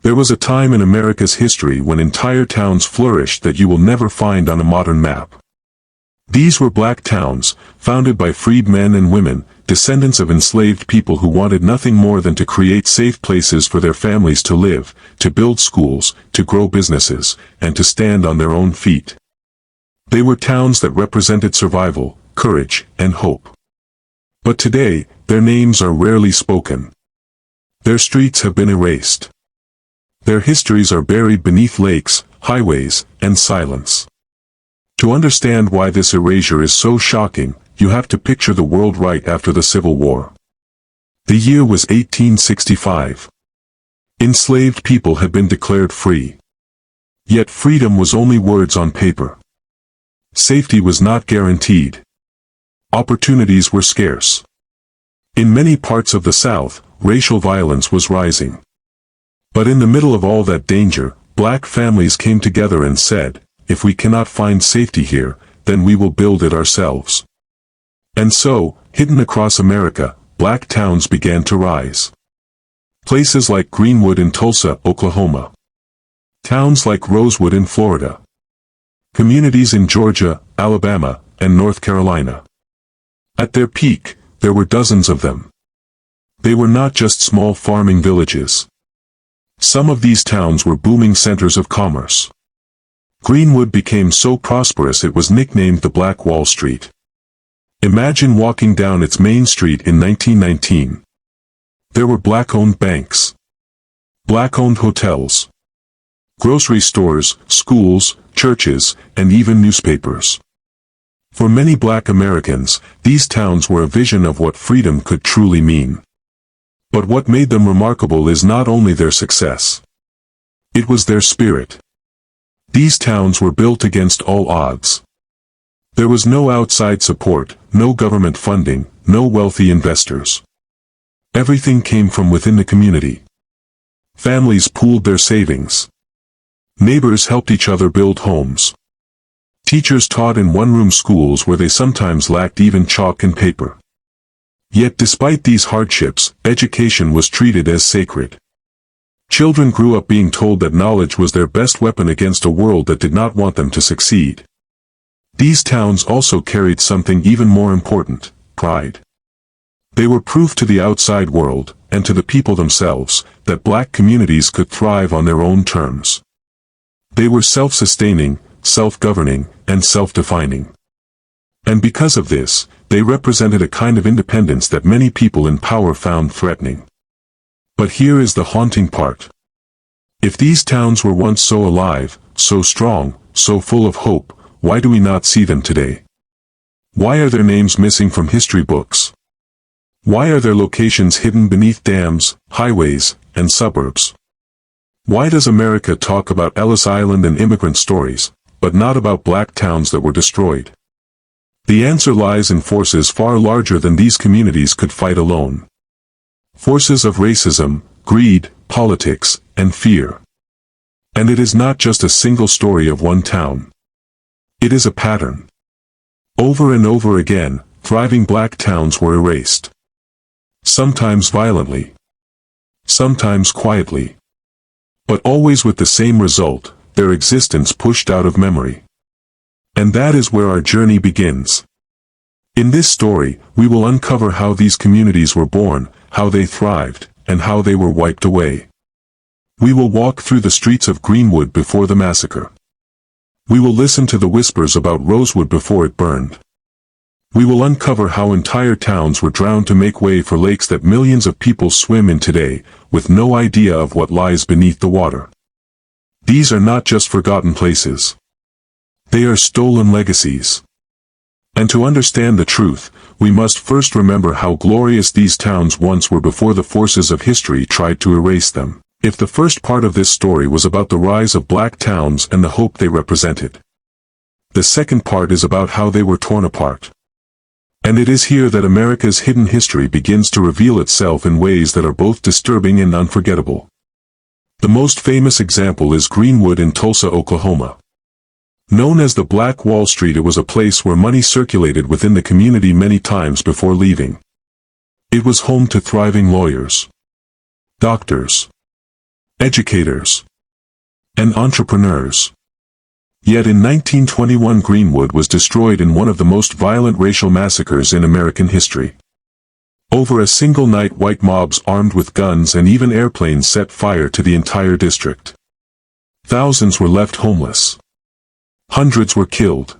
There was a time in America's history when entire towns flourished that you will never find on a modern map. These were black towns, founded by freed men and women, descendants of enslaved people who wanted nothing more than to create safe places for their families to live, to build schools, to grow businesses, and to stand on their own feet. They were towns that represented survival, courage, and hope. But today, their names are rarely spoken. Their streets have been erased. Their histories are buried beneath lakes, highways, and silence. To understand why this erasure is so shocking, you have to picture the world right after the Civil War. The year was 1865. Enslaved people had been declared free. Yet freedom was only words on paper. Safety was not guaranteed. Opportunities were scarce. In many parts of the South, racial violence was rising. But in the middle of all that danger, black families came together and said, "If we cannot find safety here, then we will build it ourselves." And so, hidden across America, black towns began to rise. Places like Greenwood in Tulsa, Oklahoma. Towns like Rosewood in Florida. Communities in Georgia, Alabama, and North Carolina. At their peak, there were dozens of them. They were not just small farming villages. Some of these towns were booming centers of commerce. Greenwood became so prosperous it was nicknamed the Black Wall Street. Imagine walking down its main street in 1919. There were black-owned banks, black-owned hotels, grocery stores, schools, churches, and even newspapers. For many black Americans, these towns were a vision of what freedom could truly mean. But what made them remarkable is not only their success. It was their spirit. These towns were built against all odds. There was no outside support, no government funding, no wealthy investors. Everything came from within the community. Families pooled their savings. Neighbors helped each other build homes. Teachers taught in one-room schools where they sometimes lacked even chalk and paper. Yet despite these hardships, education was treated as sacred. Children grew up being told that knowledge was their best weapon against a world that did not want them to succeed. These towns also carried something even more important: pride. They were proof to the outside world, and to the people themselves, that black communities could thrive on their own terms. They were self-sustaining, self-governing, and self-defining. And because of this, they represented a kind of independence that many people in power found threatening. But here is the haunting part. If these towns were once so alive, so strong, so full of hope, why do we not see them today? Why are their names missing from history books? Why are their locations hidden beneath dams, highways, and suburbs? Why does America talk about Ellis Island and immigrant stories, but not about black towns that were destroyed? The answer lies in forces far larger than these communities could fight alone. Forces of racism, greed, politics, and fear. And it is not just a single story of one town. It is a pattern. Over and over again, thriving black towns were erased. Sometimes violently. Sometimes quietly. But always with the same result: their existence pushed out of memory. And that is where our journey begins. In this story, we will uncover how these communities were born, how they thrived, and how they were wiped away. We will walk through the streets of Greenwood before the massacre. We will listen to the whispers about Rosewood before it burned. We will uncover how entire towns were drowned to make way for lakes that millions of people swim in today, with no idea of what lies beneath the water. These are not just forgotten places. They are stolen legacies. And to understand the truth, we must first remember how glorious these towns once were before the forces of history tried to erase them. If the first part of this story was about the rise of black towns and the hope they represented, the second part is about how they were torn apart. And it is here that America's hidden history begins to reveal itself in ways that are both disturbing and unforgettable. The most famous example is Greenwood in Tulsa, Oklahoma. Known as the Black Wall Street, it was a place where money circulated within the community many times before leaving. It was home to thriving lawyers, doctors, educators, and entrepreneurs. Yet in 1921 Greenwood was destroyed in one of the most violent racial massacres in American history. Over a single night, white mobs armed with guns and even airplanes set fire to the entire district. Thousands were left homeless. Hundreds were killed.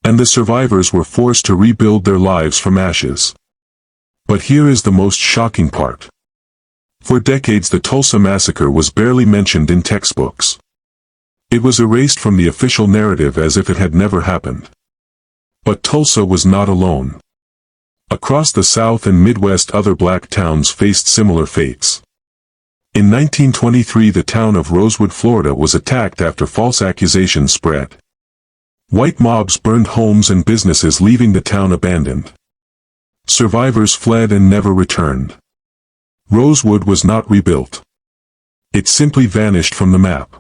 And the survivors were forced to rebuild their lives from ashes. But here is the most shocking part. For decades the Tulsa massacre was barely mentioned in textbooks. It was erased from the official narrative as if it had never happened. But Tulsa was not alone. Across the South and Midwest other black towns faced similar fates. In 1923 the town of Rosewood, Florida was attacked after false accusations spread. White mobs burned homes and businesses, leaving the town abandoned. Survivors fled and never returned. Rosewood was not rebuilt. It simply vanished from the map.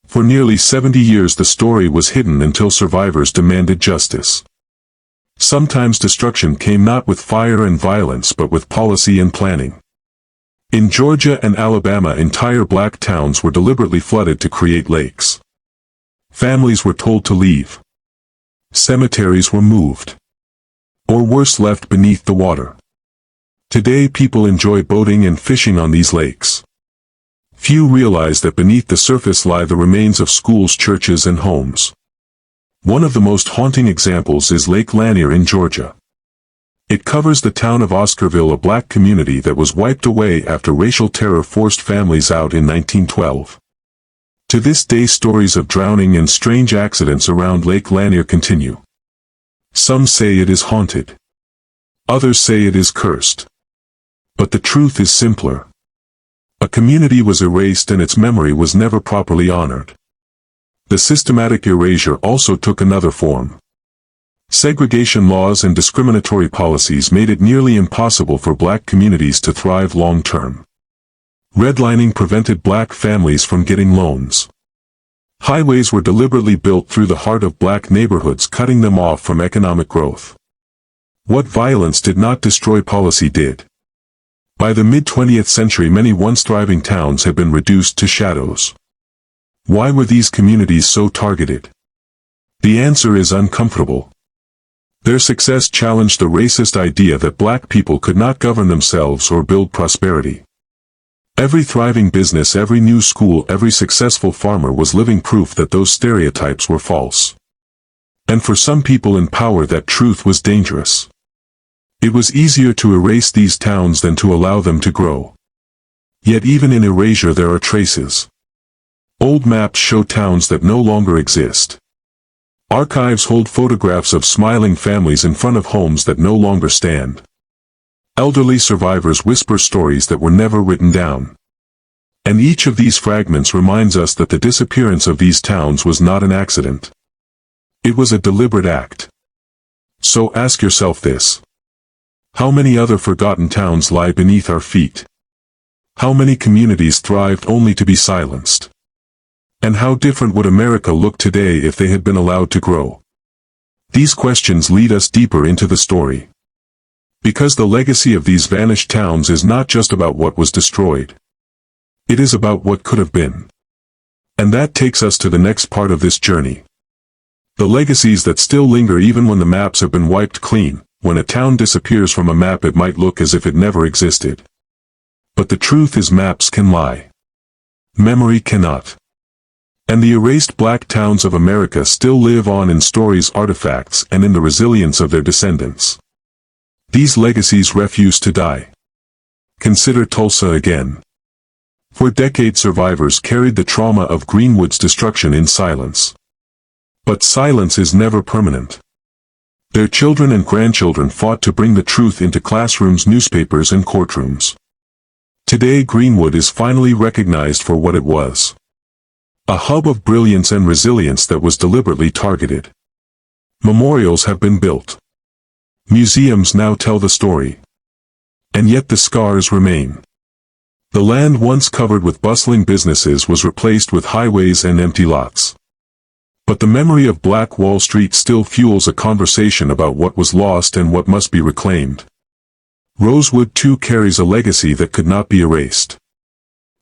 For nearly 70 years the story was hidden until survivors demanded justice. Sometimes destruction came not with fire and violence but with policy and planning. In Georgia and Alabama entire black towns were deliberately flooded to create lakes. Families were told to leave. Cemeteries were moved. Or worse, left beneath the water. Today people enjoy boating and fishing on these lakes. Few realize that beneath the surface lie the remains of schools, churches, and homes. One of the most haunting examples is Lake Lanier in Georgia. It covers the town of Oscarville, a black community that was wiped away after racial terror forced families out in 1912. To this day stories of drowning and strange accidents around Lake Lanier continue. Some say it is haunted. Others say it is cursed. But the truth is simpler. A community was erased and its memory was never properly honored. The systematic erasure also took another form. Segregation laws and discriminatory policies made it nearly impossible for black communities to thrive long-term. Redlining prevented black families from getting loans. Highways were deliberately built through the heart of black neighborhoods, cutting them off from economic growth. What violence did not destroy, policy did. By the mid-20th century many once thriving towns had been reduced to shadows. Why were these communities so targeted? The answer is uncomfortable. Their success challenged the racist idea that black people could not govern themselves or build prosperity. Every thriving business, every new school, every successful farmer was living proof that those stereotypes were false. And for some people in power that truth was dangerous. It was easier to erase these towns than to allow them to grow. Yet even in erasure there are traces. Old maps show towns that no longer exist. Archives hold photographs of smiling families in front of homes that no longer stand. Elderly survivors whisper stories that were never written down. And each of these fragments reminds us that the disappearance of these towns was not an accident. It was a deliberate act. So ask yourself this. How many other forgotten towns lie beneath our feet? How many communities thrived only to be silenced? And how different would America look today if they had been allowed to grow? These questions lead us deeper into the story. Because the legacy of these vanished towns is not just about what was destroyed. It is about what could have been. And that takes us to the next part of this journey. The legacies that still linger even when the maps have been wiped clean. When a town disappears from a map it might look as if it never existed. But the truth is maps can lie. Memory cannot. And the erased black towns of America still live on in stories, artifacts, and in the resilience of their descendants. These legacies refuse to die. Consider Tulsa again. For decades survivors carried the trauma of Greenwood's destruction in silence. But silence is never permanent. Their children and grandchildren fought to bring the truth into classrooms, newspapers, and courtrooms. Today Greenwood is finally recognized for what it was. A hub of brilliance and resilience that was deliberately targeted. Memorials have been built. Museums now tell the story. And yet the scars remain. The land once covered with bustling businesses was replaced with highways and empty lots. But the memory of Black Wall Street still fuels a conversation about what was lost and what must be reclaimed. Rosewood too carries a legacy that could not be erased.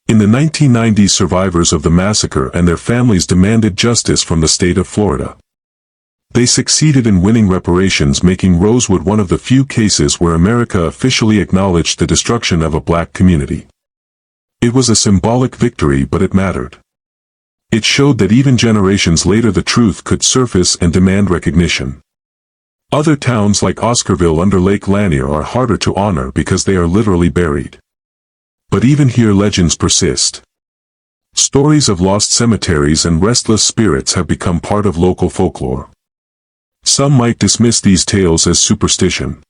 In the 1990s, survivors of the massacre and their families demanded justice from the state of Florida. They succeeded in winning reparations, making Rosewood one of the few cases where America officially acknowledged the destruction of a black community. It was a symbolic victory, but it mattered. It showed that even generations later the truth could surface and demand recognition. Other towns like Oscarville under Lake Lanier are harder to honor because they are literally buried. But even here legends persist. Stories of lost cemeteries and restless spirits have become part of local folklore. Some might dismiss these tales as superstition.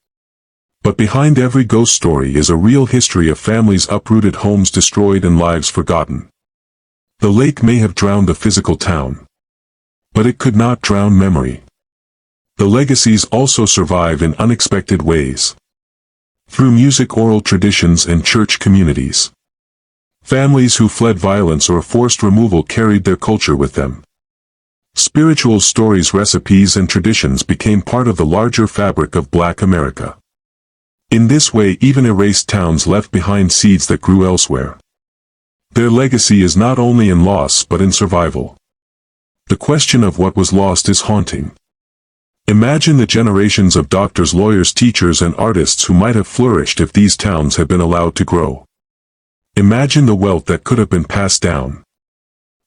But behind every ghost story is a real history of families uprooted, homes destroyed, and lives forgotten. The lake may have drowned a physical town, but it could not drown memory. The legacies also survive in unexpected ways. Through music, oral traditions, and church communities. Families who fled violence or forced removal carried their culture with them. Spiritual stories, recipes, and traditions became part of the larger fabric of Black America. In this way, even erased towns left behind seeds that grew elsewhere. Their legacy is not only in loss but in survival. The question of what was lost is haunting. Imagine the generations of doctors, lawyers, teachers, and artists who might have flourished if these towns had been allowed to grow. Imagine the wealth that could have been passed down.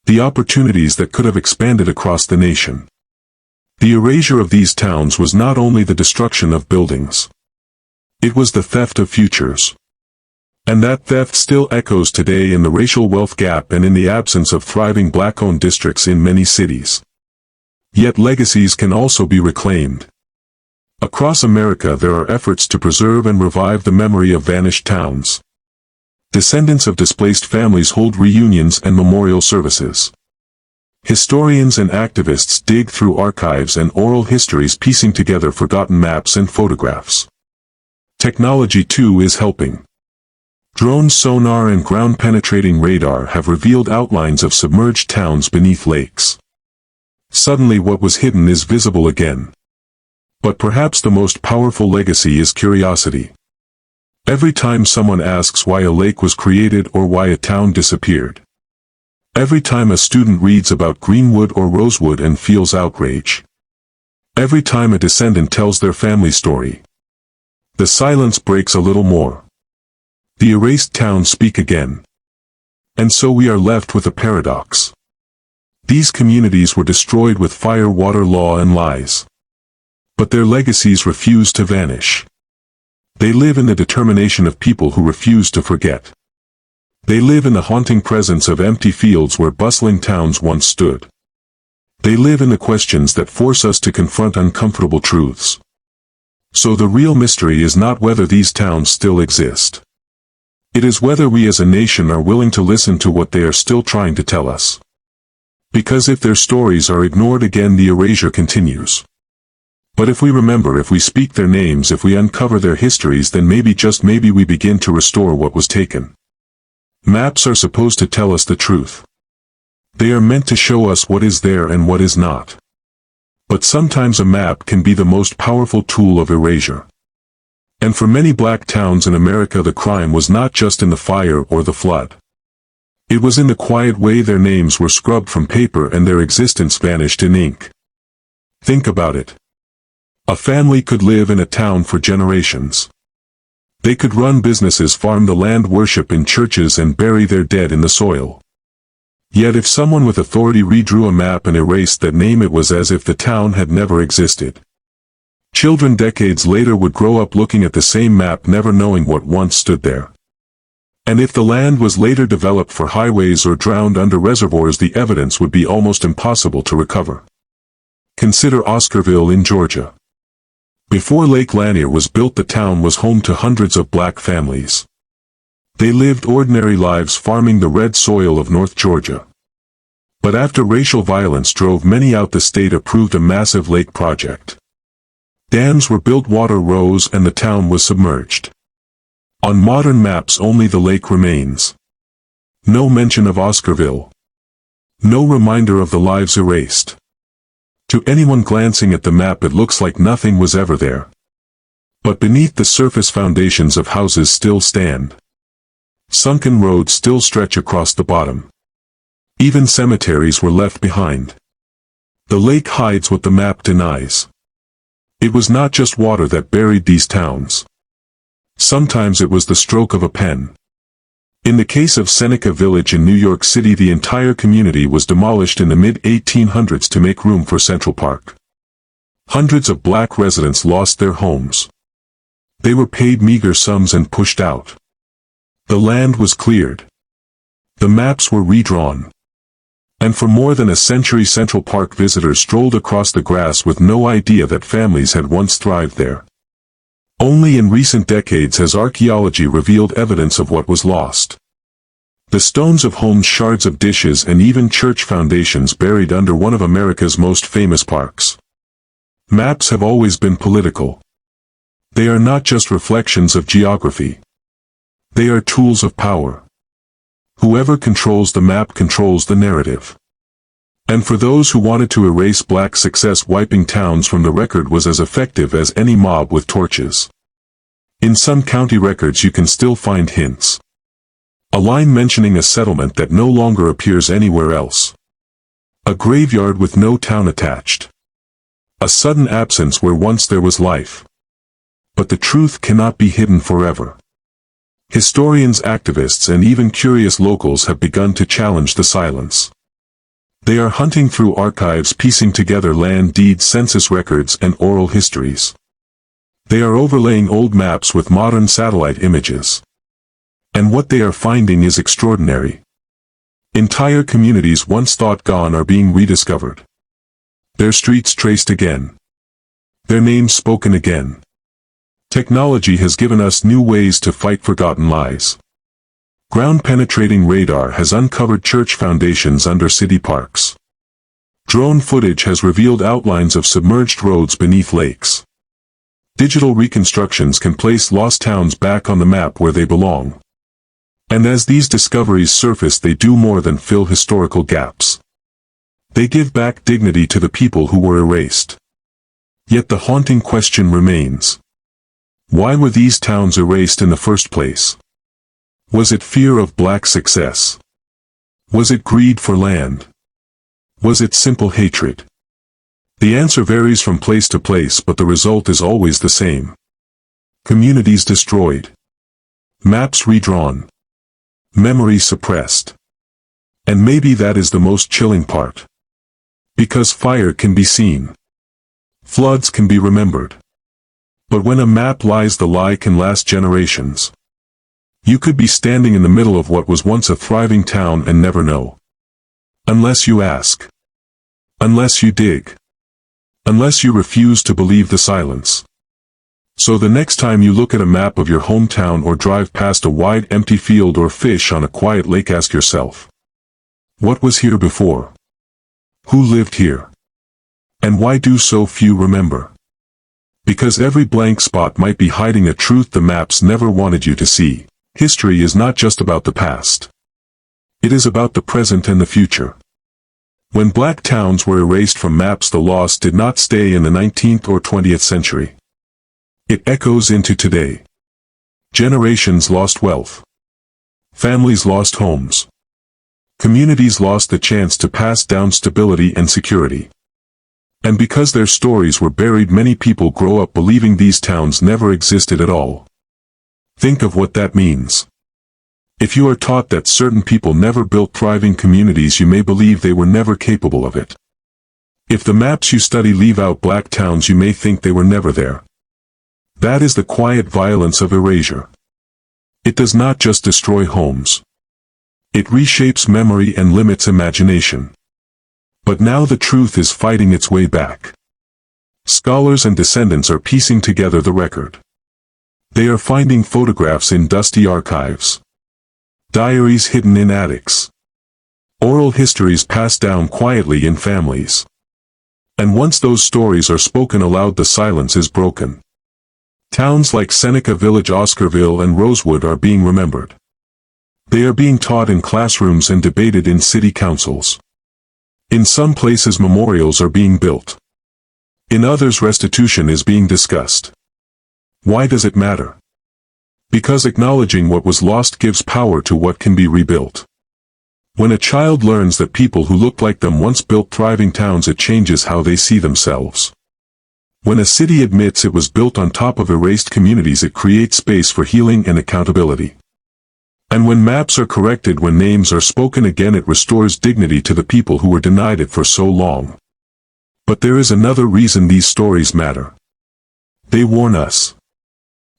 The opportunities that could have expanded across the nation. The erasure of these towns was not only the destruction of buildings. It was the theft of futures. And that theft still echoes today in the racial wealth gap and in the absence of thriving Black-owned districts in many cities. Yet legacies can also be reclaimed. Across America there are efforts to preserve and revive the memory of vanished towns. Descendants of displaced families hold reunions and memorial services. Historians and activists dig through archives and oral histories, piecing together forgotten maps and photographs. Technology too is helping. Drone sonar and ground-penetrating radar have revealed outlines of submerged towns beneath lakes. Suddenly what was hidden is visible again. But perhaps the most powerful legacy is curiosity. Every time someone asks why a lake was created or why a town disappeared. Every time a student reads about Greenwood or Rosewood and feels outrage. Every time a descendant tells their family story. The silence breaks a little more. The erased towns speak again. And so we are left with a paradox. These communities were destroyed with fire, water, law, and lies. But their legacies refuse to vanish. They live in the determination of people who refuse to forget. They live in the haunting presence of empty fields where bustling towns once stood. They live in the questions that force us to confront uncomfortable truths. So the real mystery is not whether these towns still exist. It is whether we as a nation are willing to listen to what they are still trying to tell us. Because if their stories are ignored again, the erasure continues. But if we remember, if we speak their names, if we uncover their histories, then maybe, just maybe, we begin to restore what was taken. Maps are supposed to tell us the truth. They are meant to show us what is there and what is not. But sometimes a map can be the most powerful tool of erasure. And for many Black towns in America, the crime was not just in the fire or the flood. It was in the quiet way their names were scrubbed from paper and their existence vanished in ink. Think about it. A family could live in a town for generations. They could run businesses, farm the land, worship in churches, and bury their dead in the soil. Yet if someone with authority redrew a map and erased that name, it was as if the town had never existed. Children decades later would grow up looking at the same map, never knowing what once stood there. And if the land was later developed for highways or drowned under reservoirs, the evidence would be almost impossible to recover. Consider Oscarville in Georgia. Before Lake Lanier was built, the town was home to hundreds of Black families. They lived ordinary lives farming the red soil of North Georgia. But after racial violence drove many out, the state approved a massive lake project. Dams were built, water rose, and the town was submerged. On modern maps only the lake remains. No mention of Oscarville. No reminder of the lives erased. To anyone glancing at the map, it looks like nothing was ever there. But beneath the surface, foundations of houses still stand. Sunken roads still stretch across the bottom. Even cemeteries were left behind. The lake hides what the map denies. It was not just water that buried these towns. Sometimes it was the stroke of a pen. In the case of Seneca Village in New York City, the entire community was demolished in the mid-1800s to make room for Central Park. Hundreds of black residents lost their homes. They were paid meager sums and pushed out. The land was cleared. The maps were redrawn. And for more than a century, Central Park visitors strolled across the grass with no idea that families had once thrived there. Only in recent decades has archaeology revealed evidence of what was lost. The stones of homes, shards of dishes, and even church foundations buried under one of America's most famous parks. Maps have always been political. They are not just reflections of geography. They are tools of power. Whoever controls the map controls the narrative. And for those who wanted to erase black success, wiping towns from the record was as effective as any mob with torches. In some county records you can still find hints. A line mentioning a settlement that no longer appears anywhere else. A graveyard with no town attached. A sudden absence where once there was life. But the truth cannot be hidden forever. Historians, activists, and even curious locals have begun to challenge the silence. They are hunting through archives, piecing together land deeds, census records, and oral histories. They are overlaying old maps with modern satellite images. And what they are finding is extraordinary. Entire communities once thought gone are being rediscovered. Their streets traced again. Their names spoken again. Technology has given us new ways to fight forgotten lies. Ground-penetrating radar has uncovered church foundations under city parks. Drone footage has revealed outlines of submerged roads beneath lakes. Digital reconstructions can place lost towns back on the map where they belong. And as these discoveries surface, they do more than fill historical gaps. They give back dignity to the people who were erased. Yet the haunting question remains. Why were these towns erased in the first place? Was it fear of black success? Was it greed for land? Was it simple hatred? The answer varies from place to place, but the result is always the same. Communities destroyed. Maps redrawn. Memory suppressed. And maybe that is the most chilling part. Because fire can be seen. Floods can be remembered. But when a map lies, the lie can last generations. You could be standing in the middle of what was once a thriving town and never know. Unless you ask. Unless you dig. Unless you refuse to believe the silence. So the next time you look at a map of your hometown or drive past a wide empty field or fish on a quiet lake, ask yourself, what was here before? Who lived here? And why do so few remember? Because every blank spot might be hiding a truth the maps never wanted you to see. History is not just about the past. It is about the present and the future. When black towns were erased from maps, the loss did not stay in the 19th or 20th century. It echoes into today. Generations lost wealth. Families lost homes. Communities lost the chance to pass down stability and security. And because their stories were buried, many people grow up believing these towns never existed at all. Think of what that means. If you are taught that certain people never built thriving communities, you may believe they were never capable of it. If the maps you study leave out black towns, you may think they were never there. That is the quiet violence of erasure. It does not just destroy homes. It reshapes memory and limits imagination. But now the truth is fighting its way back. Scholars and descendants are piecing together the record. They are finding photographs in dusty archives. Diaries hidden in attics. Oral histories passed down quietly in families. And once those stories are spoken aloud, the silence is broken. Towns like Seneca Village, Oscarville, and Rosewood are being remembered. They are being taught in classrooms and debated in city councils. In some places, memorials are being built. In others, restitution is being discussed. Why does it matter? Because acknowledging what was lost gives power to what can be rebuilt. When a child learns that people who looked like them once built thriving towns, it changes how they see themselves. When a city admits it was built on top of erased communities, it creates space for healing and accountability. And when maps are corrected, when names are spoken again, it restores dignity to the people who were denied it for so long. But there is another reason these stories matter. They warn us.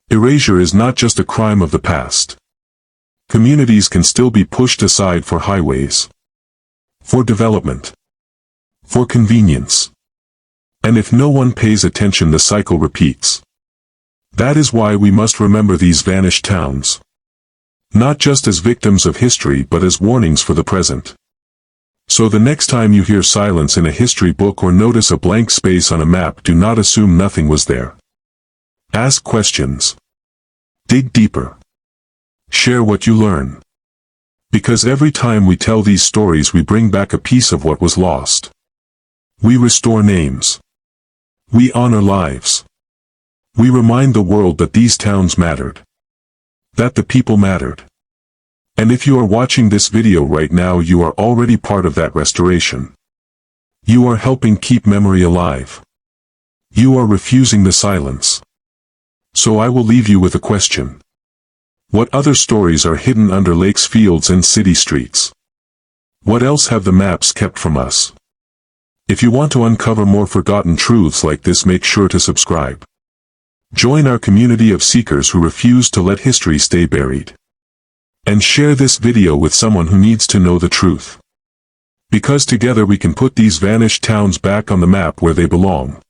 Erasure is not just a crime of the past. Communities can still be pushed aside for highways, for development, for convenience. And if no one pays attention, the cycle repeats. That is why we must remember these vanished towns. Not just as victims of history, but as warnings for the present. So the next time you hear silence in a history book or notice a blank space on a map, do not assume nothing was there. Ask questions. Dig deeper. Share what you learn. Because every time we tell these stories, we bring back a piece of what was lost. We restore names. We honor lives. We remind the world that these towns mattered. That the people mattered. And if you are watching this video right now, you are already part of that restoration. You are helping keep memory alive. You are refusing the silence. So I will leave you with a question. What other stories are hidden under lakes, fields, and city streets? What else have the maps kept from us? If you want to uncover more forgotten truths like this, make sure to subscribe. Join our community of seekers who refuse to let history stay buried. And share this video with someone who needs to know the truth. Because together we can put these vanished towns back on the map where they belong.